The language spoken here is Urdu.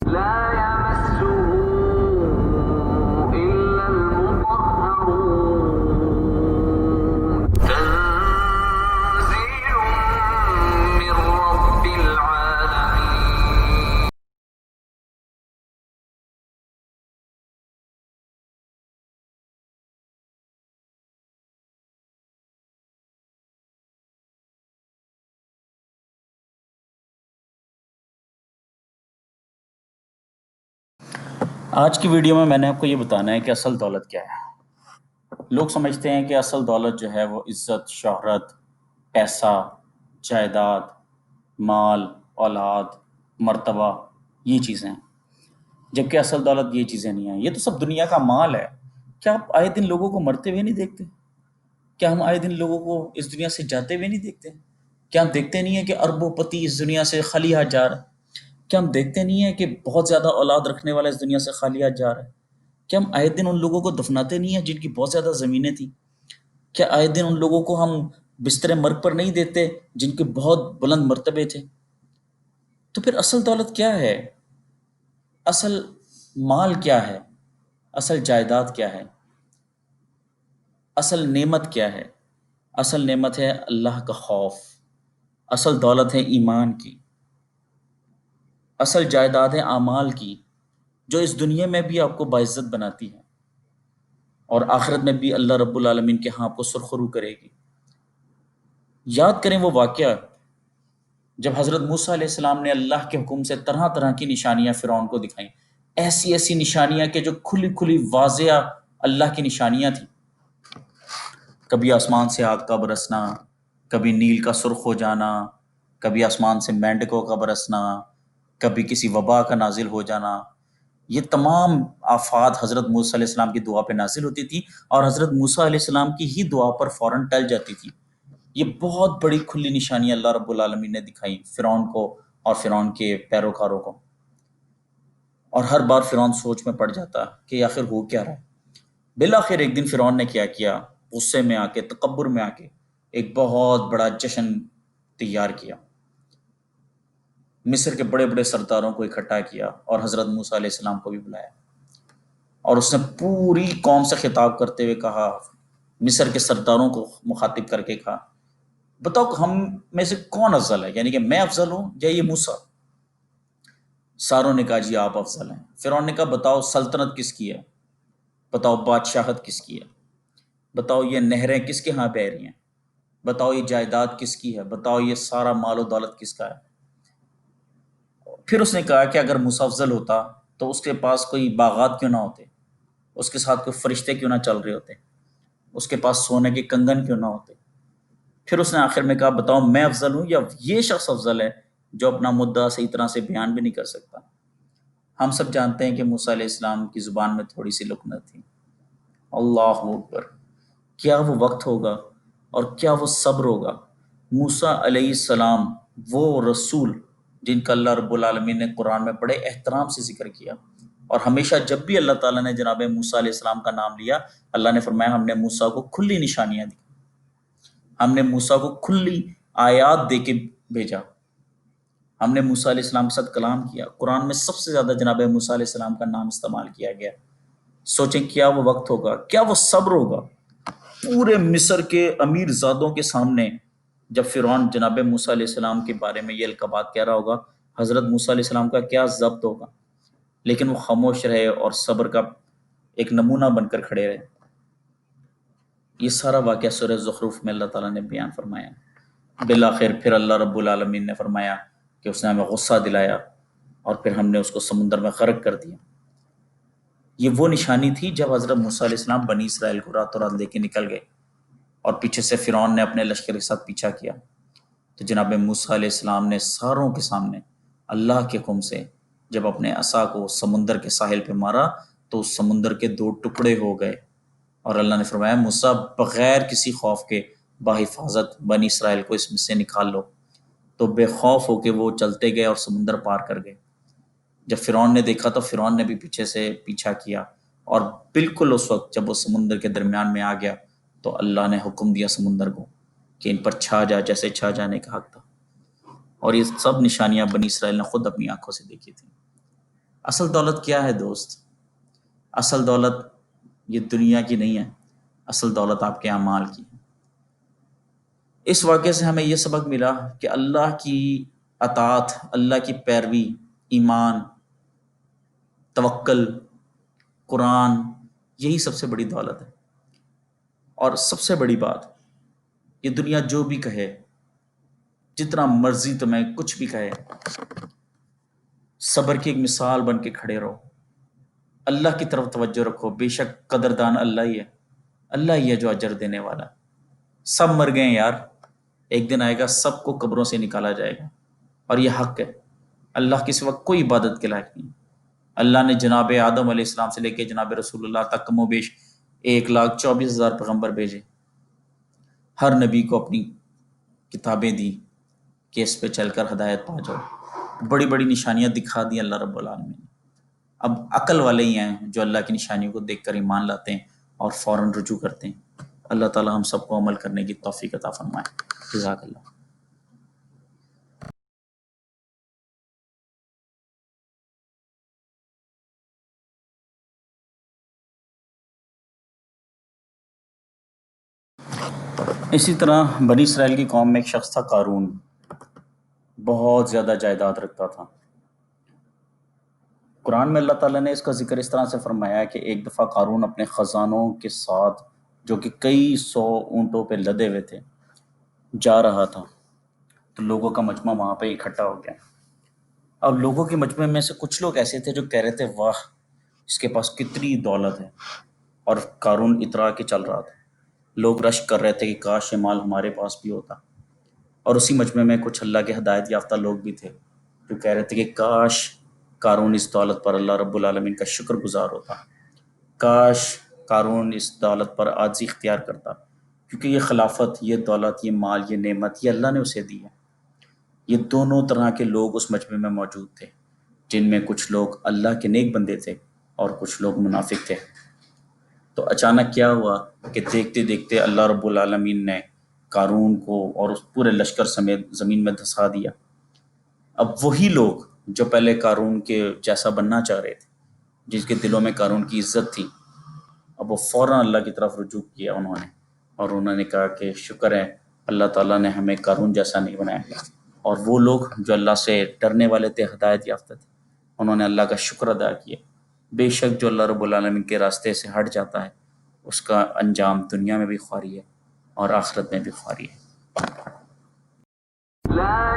لا يمسه إلا المطهرون تنزيل من رب العالمين. آج کی ویڈیو میں نے آپ کو یہ بتانا ہے کہ اصل دولت کیا ہے۔ لوگ سمجھتے ہیں کہ اصل دولت جو ہے وہ عزت، شہرت، پیسہ، جائیداد، مال، اولاد، مرتبہ، یہ چیزیں ہیں، جبکہ اصل دولت یہ چیزیں نہیں ہیں۔ یہ تو سب دنیا کا مال ہے۔ کیا آپ آئے دن لوگوں کو مرتے ہوئے نہیں دیکھتے؟ کیا ہم آئے دن لوگوں کو اس دنیا سے جاتے ہوئے نہیں دیکھتے؟ کیا ہم دیکھتے نہیں ہیں کہ اربوں پتی اس دنیا سے خالی ہاتھ جا رہا ہے؟ کیا ہم دیکھتے نہیں ہیں کہ بہت زیادہ اولاد رکھنے والا اس دنیا سے خالی ہاتھ جا رہا ہے؟ کیا ہم آئے دن ان لوگوں کو دفناتے نہیں ہیں جن کی بہت زیادہ زمینیں تھیں؟ کیا آئے دن ان لوگوں کو ہم بستر مرگ پر نہیں دیتے جن کے بہت بلند مرتبے تھے؟ تو پھر اصل دولت کیا ہے؟ اصل مال کیا ہے؟ اصل جائیداد کیا ہے؟ اصل نعمت کیا ہے؟ اصل نعمت ہے اللہ کا خوف۔ اصل دولت ہے ایمان کی۔ اصل جائیداد ہے اعمال کی، جو اس دنیا میں بھی آپ کو باعزت بناتی ہے اور آخرت میں بھی اللہ رب العالمین کے ہاں آپ کو سرخرو کرے گی۔ یاد کریں وہ واقعہ جب حضرت موسیٰ علیہ السلام نے اللہ کے حکم سے طرح طرح کی نشانیاں فرعون کو دکھائیں، ایسی ایسی نشانیاں کہ جو کھلی کھلی واضح اللہ کی نشانیاں تھیں۔ کبھی آسمان سے آگ کا برسنا، کبھی نیل کا سرخ ہو جانا، کبھی آسمان سے مینڈکوں کا برسنا، کبھی کسی وبا کا نازل ہو جانا۔ یہ تمام آفات حضرت موسیٰ علیہ السلام کی دعا پہ نازل ہوتی تھی اور حضرت موسیٰ علیہ السلام کی ہی دعا پر فوراً ٹل جاتی تھی۔ یہ بہت بڑی کھلی نشانی اللہ رب العالمین نے دکھائی فرعون کو اور فرعون کے پیروکاروں کو، اور ہر بار فرعون سوچ میں پڑ جاتا کہ آخر ہو کیا رہا ہے۔ بالآخر ایک دن فرعون نے کیا غصے میں آ کے، تکبر میں آ کے ایک بہت بڑا جشن تیار کیا، مصر کے بڑے بڑے سرداروں کو اکٹھا کیا اور حضرت موسیٰ علیہ السلام کو بھی بلایا، اور اس نے پوری قوم سے خطاب کرتے ہوئے کہا، مصر کے سرداروں کو مخاطب کر کے کہا، بتاؤ ہم میں سے کون افضل ہے، یعنی کہ میں افضل ہوں یا یہ موسیٰ؟ ساروں نے کہا جی آپ افضل ہیں۔ فرعون نے کہا بتاؤ سلطنت کس کی ہے، بتاؤ بادشاہت کس کی ہے، بتاؤ یہ نہریں کس کے ہاں بہ رہی ہیں، بتاؤ یہ جائیداد کس کی ہے، بتاؤ یہ سارا مال و دولت کس کا ہے۔ پھر اس نے کہا کہ اگر موسیٰ افضل ہوتا تو اس کے پاس کوئی باغات کیوں نہ ہوتے، اس کے ساتھ کوئی فرشتے کیوں نہ چل رہے ہوتے، اس کے پاس سونے کے کنگن کیوں نہ ہوتے۔ پھر اس نے آخر میں کہا بتاؤ میں افضل ہوں یا یہ شخص افضل ہے جو اپنا مدعا صحیح طرح سے بیان بھی نہیں کر سکتا۔ ہم سب جانتے ہیں کہ موسیٰ علیہ السلام کی زبان میں تھوڑی سی لکنت تھی۔ اللہ اکبر! کیا وہ وقت ہوگا اور کیا وہ صبر ہوگا۔ موسیٰ علیہ السلام وہ رسول جن کا اللہ رب العالمین نے قرآن میں بڑے احترام سے ذکر کیا، اور ہمیشہ جب بھی اللہ تعالیٰ نے جناب موسیٰ علیہ السلام کا نام لیا، اللہ نے فرمایا ہم نے موسیٰ کو کھلی نشانیاں دی، ہم نے موسیٰ کو کھلی آیات دے کے بھیجا، ہم نے موسیٰ علیہ السلام کے ساتھ کلام کیا۔ قرآن میں سب سے زیادہ جناب موسیٰ علیہ السلام کا نام استعمال کیا گیا۔ سوچیں کیا وہ وقت ہوگا، کیا وہ صبر ہوگا۔ پورے مصر کے امیر زادوں کے سامنے جب فرعون جناب موسیٰ علیہ السلام کے بارے میں یہ القابات کہہ رہا ہوگا، حضرت موسیٰ علیہ السلام کا کیا ضبط ہوگا، لیکن وہ خاموش رہے اور صبر کا ایک نمونہ بن کر کھڑے رہے۔ یہ سارا واقعہ سورہ زخرف میں اللہ تعالیٰ نے بیان فرمایا۔ بالآخر پھر اللہ رب العالمین نے فرمایا کہ اس نے ہمیں غصہ دلایا اور پھر ہم نے اس کو سمندر میں غرق کر دیا۔ یہ وہ نشانی تھی جب حضرت موسیٰ علیہ السلام بنی اسرائیل کو راتوں رات لے کے نکل گئے اور پیچھے سے فرعون نے اپنے لشکر کے ساتھ پیچھا کیا۔ تو جناب موسیٰ علیہ السلام نے ساروں کے سامنے اللہ کے حکم سے جب اپنے عصا کو سمندر کے ساحل پہ مارا تو اس سمندر کے 2 ٹکڑے ہو گئے، اور اللہ نے فرمایا موسیٰ بغیر کسی خوف کے بحفاظت بنی اسرائیل کو اس میں سے نکال لو۔ تو بے خوف ہو کے وہ چلتے گئے اور سمندر پار کر گئے۔ جب فرعون نے دیکھا تو فرعون نے بھی پیچھے سے پیچھا کیا، اور بالکل اس وقت جب وہ سمندر کے درمیان میں آ گیا تو اللہ نے حکم دیا سمندر کو کہ ان پر چھا جا، جیسے چھا جانے کا حق تھا۔ اور یہ سب نشانیاں بنی اسرائیل نے خود اپنی آنکھوں سے دیکھی تھیں۔ اصل دولت کیا ہے دوست؟ اصل دولت یہ دنیا کی نہیں ہے، اصل دولت آپ کے اعمال کی ہے۔ اس واقعے سے ہمیں یہ سبق ملا کہ اللہ کی اطاعت، اللہ کی پیروی، ایمان، توکل، قرآن، یہی سب سے بڑی دولت ہے۔ اور سب سے بڑی بات، یہ دنیا جو بھی کہے، جتنا مرضی تمہیں کچھ بھی کہے، صبر کی ایک مثال بن کے کھڑے رہو، اللہ کی طرف توجہ رکھو، بے شک قدردان اللہ ہی ہے، اللہ ہی ہے جو اجر دینے والا ہے۔ سب مر گئے ہیں یار، ایک دن آئے گا سب کو قبروں سے نکالا جائے گا، اور یہ حق ہے۔ اللہ کے سوا کوئی عبادت کے لائق نہیں۔ اللہ نے جناب آدم علیہ السلام سے لے کے جناب رسول اللہ تک کم و بیش 1,24,000 پیغمبر بھیجے، ہر نبی کو اپنی کتابیں دی کہ اس پہ چل کر ہدایت پا جاؤ، بڑی بڑی نشانیاں دکھا دی اللہ رب العالمین نے۔ اب عقل والے ہی ہیں جو اللہ کی نشانیوں کو دیکھ کر ایمان لاتے ہیں اور فوراً رجوع کرتے ہیں۔ اللہ تعالی ہم سب کو عمل کرنے کی توفیق عطا فرمائے۔ جزاک اللہ۔ اسی طرح بنی اسرائیل کی قوم میں ایک شخص تھا قارون، بہت زیادہ جائیداد رکھتا تھا۔ قرآن میں اللہ تعالیٰ نے اس کا ذکر اس طرح سے فرمایا ہے کہ ایک دفعہ قارون اپنے خزانوں کے ساتھ، جو کہ کئی 100 اونٹوں پہ لدے ہوئے تھے، جا رہا تھا، تو لوگوں کا مجمع وہاں پہ اکٹھا ہو گیا۔ اب لوگوں کے مجمع میں سے کچھ لوگ ایسے تھے جو کہہ رہے تھے واہ اس کے پاس کتنی دولت ہے، اور قارون اترا کے چل رہا تھا۔ لوگ رش کر رہے تھے کہ کاش یہ مال ہمارے پاس بھی ہوتا۔ اور اسی مجمع میں کچھ اللہ کے ہدایت یافتہ لوگ بھی تھے جو کہہ رہے تھے کہ کاش قارون اس دولت پر اللہ رب العالمین کا شکر گزار ہوتا، کاش قارون اس دولت پر عاجزی اختیار کرتا، کیونکہ یہ خلافت، یہ دولت، یہ مال، یہ نعمت، یہ اللہ نے اسے دی ہے۔ یہ دونوں طرح کے لوگ اس مجمع میں موجود تھے، جن میں کچھ لوگ اللہ کے نیک بندے تھے اور کچھ لوگ منافق تھے۔ تو اچانک کیا ہوا کہ دیکھتے دیکھتے اللہ رب العالمین نے قارون کو اور اس پورے لشکر سمیت زمین میں دھسا دیا۔ اب وہی لوگ جو پہلے قارون کے جیسا بننا چاہ رہے تھے، جس کے دلوں میں قارون کی عزت تھی، اب وہ فوراً اللہ کی طرف رجوع کیا انہوں نے، اور انہوں نے کہا کہ شکر ہے اللہ تعالیٰ نے ہمیں قارون جیسا نہیں بنایا۔ اور وہ لوگ جو اللہ سے ڈرنے والے تھے، ہدایت یافتہ تھے، انہوں نے اللہ کا شکر ادا کیا۔ بے شک جو اللہ رب العالمین کے راستے سے ہٹ جاتا ہے، اس کا انجام دنیا میں بھی خواری ہے اور آخرت میں بھی خواری ہے۔ لا